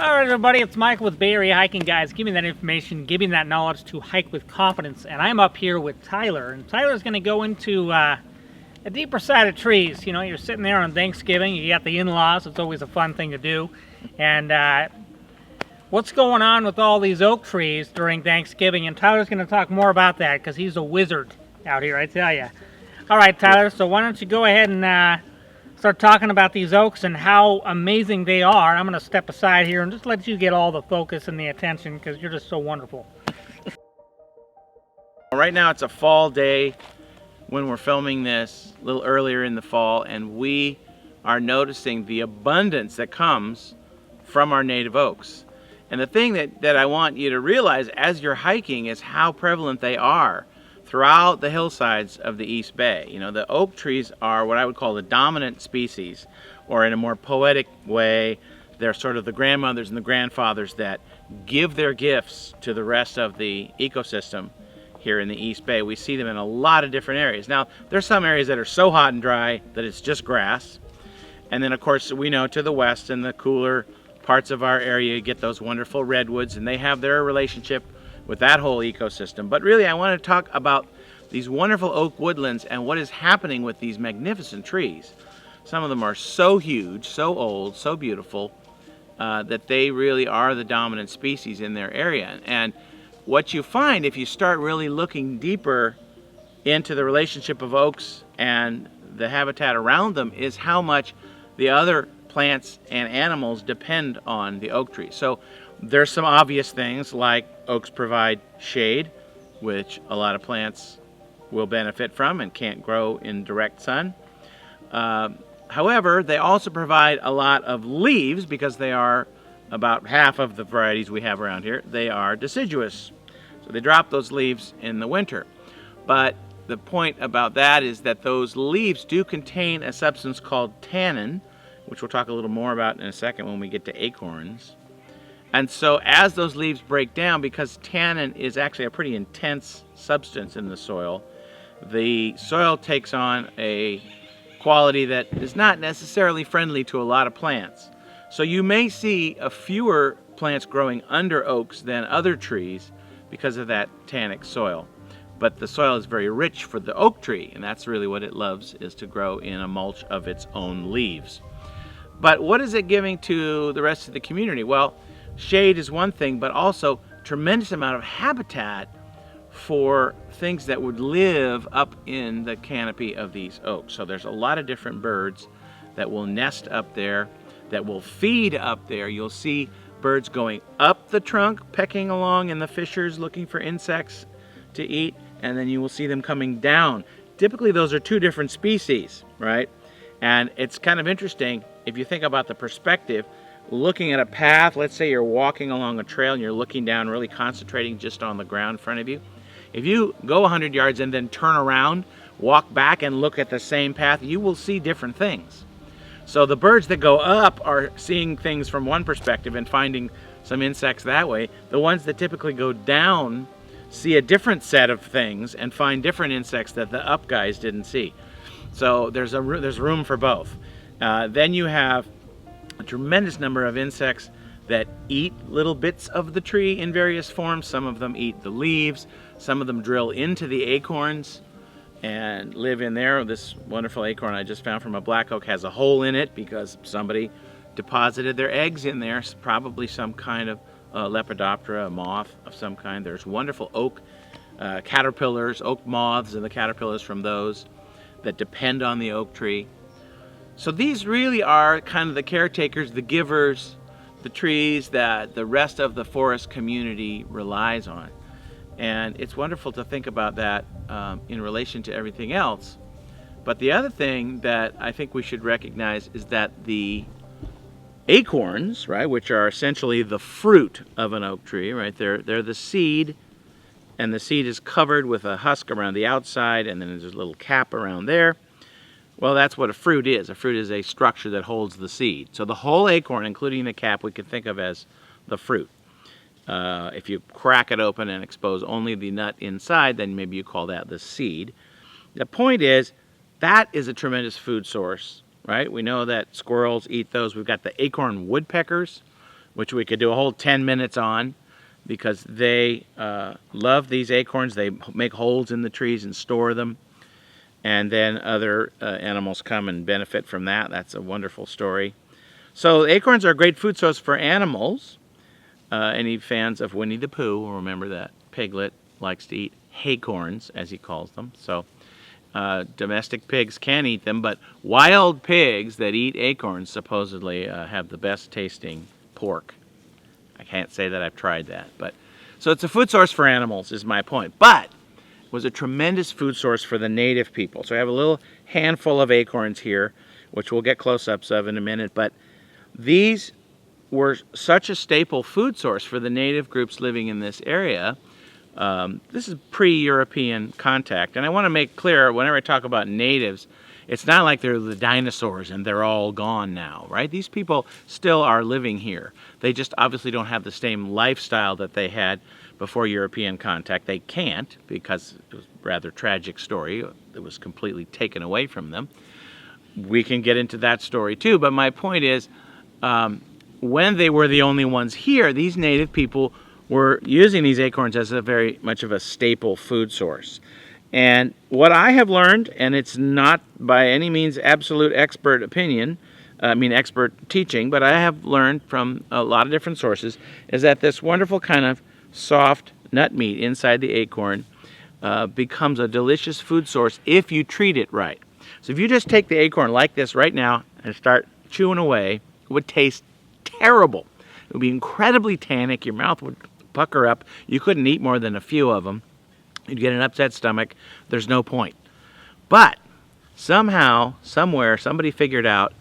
All right, everybody, it's Mike with Bay Area Hiking Guys. Give me that information, give me that knowledge to hike with confidence. And I'm up here with Tyler, and Tyler's going to go into a deeper side of trees. You know, you're sitting there on Thanksgiving, you got the in-laws, it's always a fun thing to do. And what's going on with all these oak trees during Thanksgiving? And Tyler's going to talk more about that because he's a wizard out here, I tell you. All right, Tyler, so why don't you go ahead and start talking about these oaks and how amazing they are. I'm going to step aside here and just let you get all the focus and the attention because you're just so wonderful. Right now it's a fall day when we're filming this, a little earlier in the fall, and we are noticing the abundance that comes from our native oaks. And the thing that I want you to realize as you're hiking is how prevalent they are throughout the hillsides of the East Bay. You know, the oak trees are what I would call the dominant species, or in a more poetic way, they're sort of the grandmothers and the grandfathers that give their gifts to the rest of the ecosystem here in the East Bay. We see them in a lot of different areas. Now, there's some areas that are so hot and dry that it's just grass. And then, of course, we know to the west in the cooler parts of our area, you get those wonderful redwoods, and they have their relationship with that whole ecosystem. But really, I want to talk about these wonderful oak woodlands and what is happening with these magnificent trees. Some of them are so huge, so old, so beautiful, that they really are the dominant species in their area. And what you find if you start really looking deeper into the relationship of oaks and the habitat around them is how much the other plants and animals depend on the oak tree. So there's some obvious things like oaks provide shade, which a lot of plants will benefit from and can't grow in direct sun. However, they also provide a lot of leaves because they are about half of the varieties we have around here. They are deciduous, so they drop those leaves in the winter. But the point about that is that those leaves do contain a substance called tannin, which we'll talk a little more about in a second when we get to acorns. And so as those leaves break down, because tannin is actually a pretty intense substance in the soil takes on a quality that is not necessarily friendly to a lot of plants. So you may see a fewer plants growing under oaks than other trees because of that tannic soil. But the soil is very rich for the oak tree, and that's really what it loves, is to grow in a mulch of its own leaves. But what is it giving to the rest of the community? Well, shade is one thing, but also tremendous amount of habitat for things that would live up in the canopy of these oaks. So there's a lot of different birds that will nest up there, that will feed up there. You'll see birds going up the trunk, pecking along in the fissures, looking for insects to eat, and then you will see them coming down. Typically those are two different species, right? And it's kind of interesting if you think about the perspective, looking at a path. Let's say you're walking along a trail and you're looking down, really concentrating just on the ground in front of you. If you go 100 yards and then turn around, walk back and look at the same path, you will see different things. So the birds that go up are seeing things from one perspective and finding some insects that way. The ones that typically go down see a different set of things and find different insects that the up guys didn't see. So there's room for both. Then you have a tremendous number of insects that eat little bits of the tree in various forms. Some of them eat the leaves, some of them drill into the acorns and live in there. This wonderful acorn I just found from a black oak has a hole in it because somebody deposited their eggs in there, probably some kind of Lepidoptera, a moth of some kind. There's wonderful oak caterpillars, oak moths, and the caterpillars from those that depend on the oak tree. So these really are kind of the caretakers, the givers, the trees that the rest of the forest community relies on. And it's wonderful to think about that in relation to everything else. But the other thing that I think we should recognize is that the acorns, right, which are essentially the fruit of an oak tree, right, they're the seed, and the seed is covered with a husk around the outside, and then there's a little cap around there. Well, that's what a fruit is. A fruit is a structure that holds the seed. So the whole acorn, including the cap, we can think of as the fruit. If you crack it open and expose only the nut inside, then maybe you call that the seed. The point is, that is a tremendous food source, right? We know that squirrels eat those. We've got the acorn woodpeckers, which we could do a whole 10 minutes on, because they love these acorns. They make holes in the trees and store them, and then other animals come and benefit from that. That's a wonderful story. So acorns are a great food source for animals. Any fans of Winnie the Pooh will remember that Piglet likes to eat haycorns, as he calls them. So domestic pigs can eat them, but wild pigs that eat acorns supposedly have the best tasting pork. I can't say that I've tried that, but so it's a food source for animals is my point. But it was a tremendous food source for the native people. So I have a little handful of acorns here, which we'll get close-ups of in a minute, but these were such a staple food source for the native groups living in this area. This is pre-European contact, and I want to make clear, whenever I talk about natives, it's not like they're the dinosaurs and they're all gone now, right? These people still are living here. They just obviously don't have the same lifestyle that they had before European contact. They can't, because it was a rather tragic story. It was completely taken away from them. We can get into that story too, but my point is, when they were the only ones here, these native people were using these acorns as a very much of a staple food source. And what I have learned, and it's not by any means absolute expert opinion, expert teaching, but I have learned from a lot of different sources, is that this wonderful kind of soft nut meat inside the acorn becomes a delicious food source if you treat it right. So if you just take the acorn like this right now and start chewing away, it would taste terrible. It would be incredibly tannic. Your mouth would pucker up. You couldn't eat more than a few of them. You'd get an upset stomach. There's no point. But somehow, somewhere, somebody figured out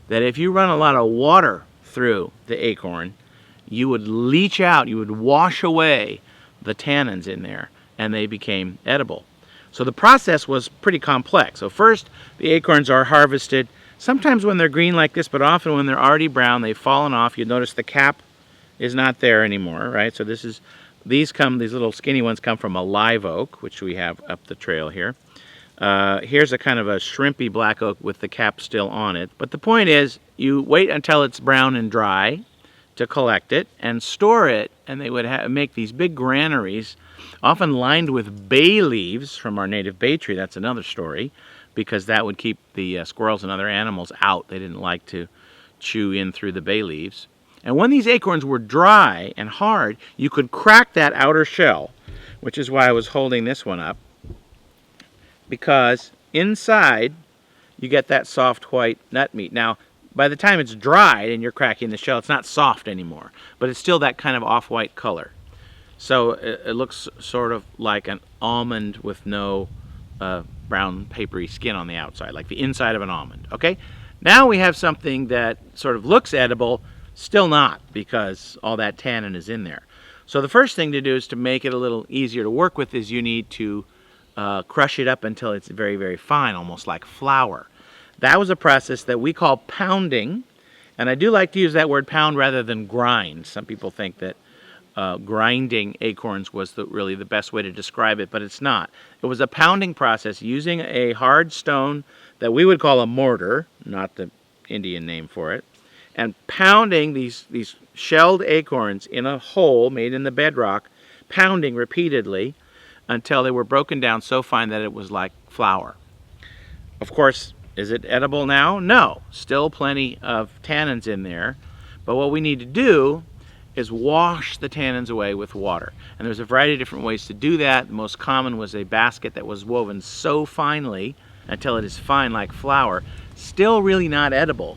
that if you run a lot of water through the acorn, you would leach out, you would wash away the tannins in there, and they became edible. So the process was pretty complex. So first, the acorns are harvested, sometimes when they're green like this, but often when they're already brown, they've fallen off. You notice the cap is not there anymore, right? So these little skinny ones come from a live oak, which we have up the trail here. Here's a kind of a shrimpy black oak with the cap still on it. But the point is, you wait until it's brown and dry to collect it and store it, and they would make these big granaries, often lined with bay leaves from our native bay tree. That's another story, because that would keep the squirrels and other animals out. They didn't like to chew in through the bay leaves. And when these acorns were dry and hard, you could crack that outer shell, which is why I was holding this one up, because inside you get that soft white nut meat. Now, by the time it's dried and you're cracking the shell, it's not soft anymore, but it's still that kind of off-white color. So it looks sort of like an almond with no brown papery skin on the outside, like the inside of an almond, okay? Now we have something that sort of looks edible, still not, because all that tannin is in there. So the first thing to do is to make it a little easier to work with is you need to crush it up until it's very, very fine, almost like flour. That was a process that we call pounding, and I do like to use that word pound rather than grind. Some people think that grinding acorns was really the best way to describe it, but it's not. It was a pounding process using a hard stone that we would call a mortar, not the Indian name for it, and pounding these shelled acorns in a hole made in the bedrock, pounding repeatedly until they were broken down so fine that it was like flour. Of course, is it edible now? No. Still plenty of tannins in there, but what we need to do is wash the tannins away with water. And there's a variety of different ways to do that. The most common was a basket that was woven so finely until it is fine like flour. Still really not edible,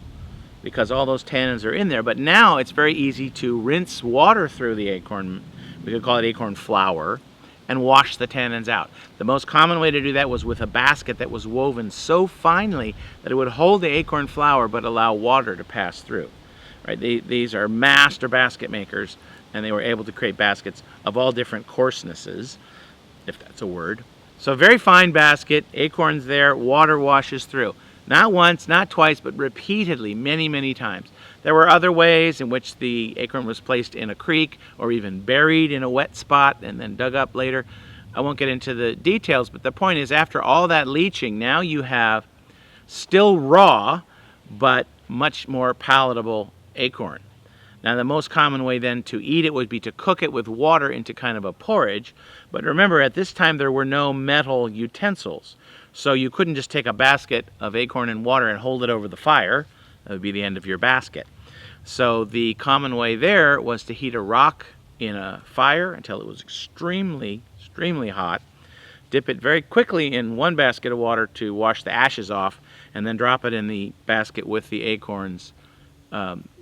because all those tannins are in there. But now it's very easy to rinse water through the acorn, we could call it acorn flour, and wash the tannins out. The most common way to do that was with a basket that was woven so finely that it would hold the acorn flour but allow water to pass through. Right? These are master basket makers, and they were able to create baskets of all different coarsenesses, if that's a word. So a very fine basket, acorns there, water washes through. Not once, not twice, but repeatedly, many, many times. There were other ways in which the acorn was placed in a creek or even buried in a wet spot and then dug up later. I won't get into the details, but the point is, after all that leaching, now you have still raw, but much more palatable acorn. Now, the most common way then to eat it would be to cook it with water into kind of a porridge. But remember, at this time there were no metal utensils. So you couldn't just take a basket of acorn and water and hold it over the fire. That would be the end of your basket. So the common way there was to heat a rock in a fire until it was extremely, extremely hot. Dip it very quickly in one basket of water to wash the ashes off, and then drop it in the basket with the acorns,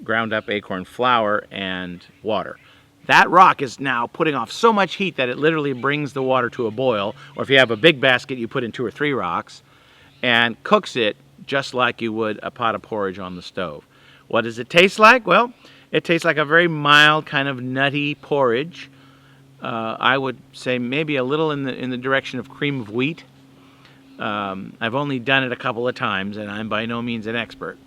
ground up acorn flour and water. That rock is now putting off so much heat that it literally brings the water to a boil, or if you have a big basket, you put in 2 or 3 rocks, and cooks it just like you would a pot of porridge on the stove. What does it taste like? Well, it tastes like a very mild, kind of nutty porridge. I would say maybe a little in the direction of cream of wheat. I've only done it a couple of times, and I'm by no means an expert.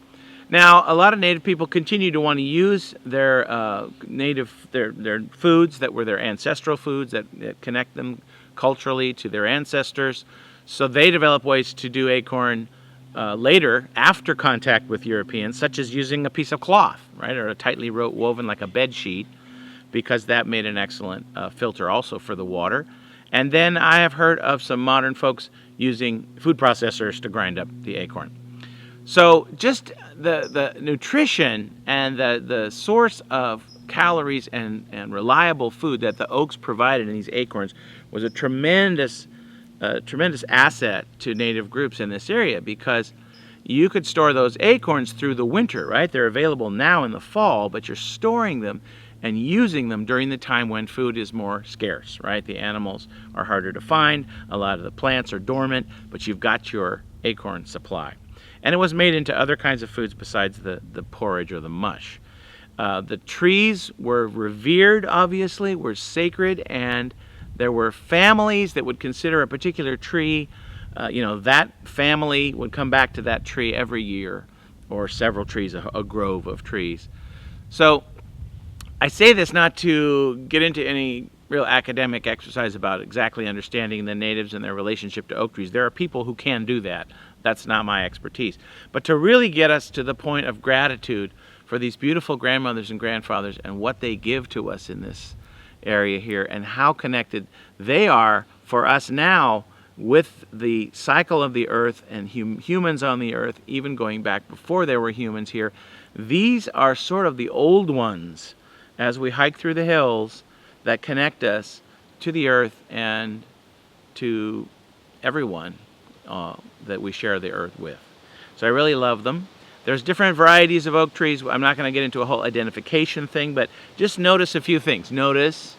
Now, a lot of Native people continue to want to use their their foods that were their ancestral foods that connect them culturally to their ancestors. So they develop ways to do acorn later, after contact with Europeans, such as using a piece of cloth, right, or a tightly woven like a bed sheet, because that made an excellent filter also for the water. And then I have heard of some modern folks using food processors to grind up the acorn. So just the nutrition and the source of calories and reliable food that the oaks provided in these acorns was a tremendous asset to Native groups in this area, because you could store those acorns through the winter, right? They're available now in the fall, but you're storing them and using them during the time when food is more scarce, right? The animals are harder to find, a lot of the plants are dormant, but you've got your acorn supply. And it was made into other kinds of foods besides the porridge or the mush. The trees were revered, obviously, were sacred, and there were families that would consider a particular tree, that family would come back to that tree every year, or several trees, a grove of trees. So I say this not to get into any real academic exercise about exactly understanding the natives and their relationship to oak trees. There are people who can do that. That's not my expertise. But to really get us to the point of gratitude for these beautiful grandmothers and grandfathers and what they give to us in this area here, and how connected they are for us now with the cycle of the earth and humans on the earth, even going back before there were humans here. These are sort of the old ones as we hike through the hills that connect us to the earth and to everyone that we share the earth with. So I really love them. There's different varieties of oak trees. I'm not going to get into a whole identification thing, but just notice a few things. Notice,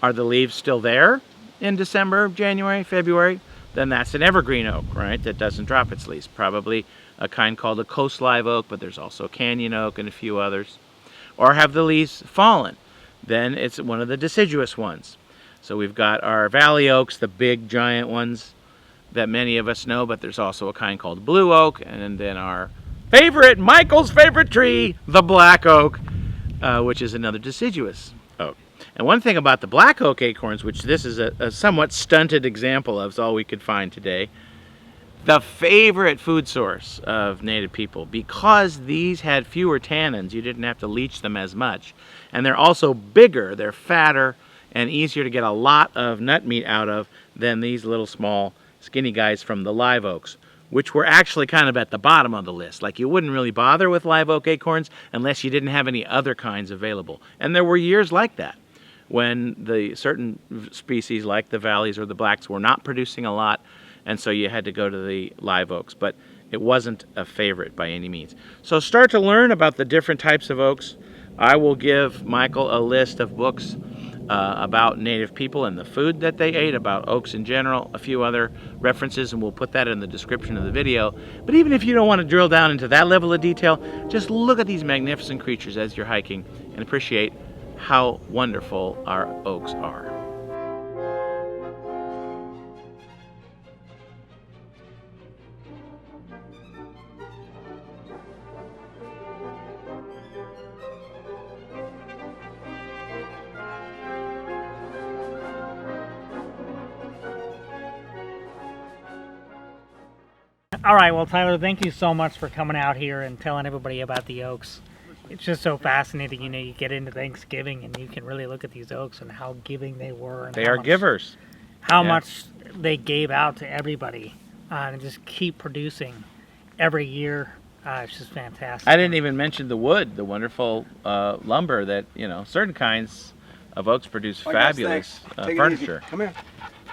are the leaves still there in December, January, February? Then that's an evergreen oak, right, that doesn't drop its leaves. Probably a kind called a coast live oak, but there's also a canyon oak and a few others. Or have the leaves fallen? Then it's one of the deciduous ones. So we've got our valley oaks, the big giant ones that many of us know, but there's also a kind called blue oak, and then our favorite, Michael's favorite tree, the black oak, which is another deciduous oak. And one thing about the black oak acorns, which this is a somewhat stunted example of, is all we could find today, the favorite food source of Native people, because these had fewer tannins, you didn't have to leach them as much, and they're also bigger, they're fatter, and easier to get a lot of nut meat out of than these little small skinny guys from the live oaks, which were actually kind of at the bottom of the list. Like, you wouldn't really bother with live oak acorns unless you didn't have any other kinds available. And there were years like that when the certain species like the valleys or the blacks were not producing a lot, and so you had to go to the live oaks. But it wasn't a favorite by any means. So start to learn about the different types of oaks. I will give Michael a list of books about Native people and the food that they ate, about oaks in general, a few other references, and we'll put that in the description of the video. But even if you don't want to drill down into that level of detail, just look at these magnificent creatures as you're hiking and appreciate how wonderful our oaks are. All right, well, Tyler, thank you so much for coming out here and telling everybody about the oaks. it's just so fascinating. You know, you get into Thanksgiving and you can really look at these oaks and how giving they were. And They are givers. How Yeah. much they gave out to everybody, and just keep producing every year. It's just fantastic. I didn't even mention the wood, the wonderful lumber that, you know, certain kinds of oaks produce All right, guys, fabulous thanks. Take it easy. furniture. Come here.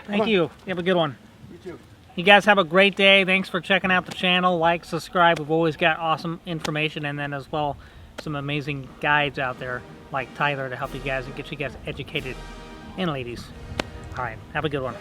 Thank you. You have a good one. You too. You guys have a great day. Thanks for checking out the channel. Like, subscribe. We've always got awesome information, and then as well some amazing guides out there like Tyler to help you guys and get you guys educated. And ladies. All right. Have a good one.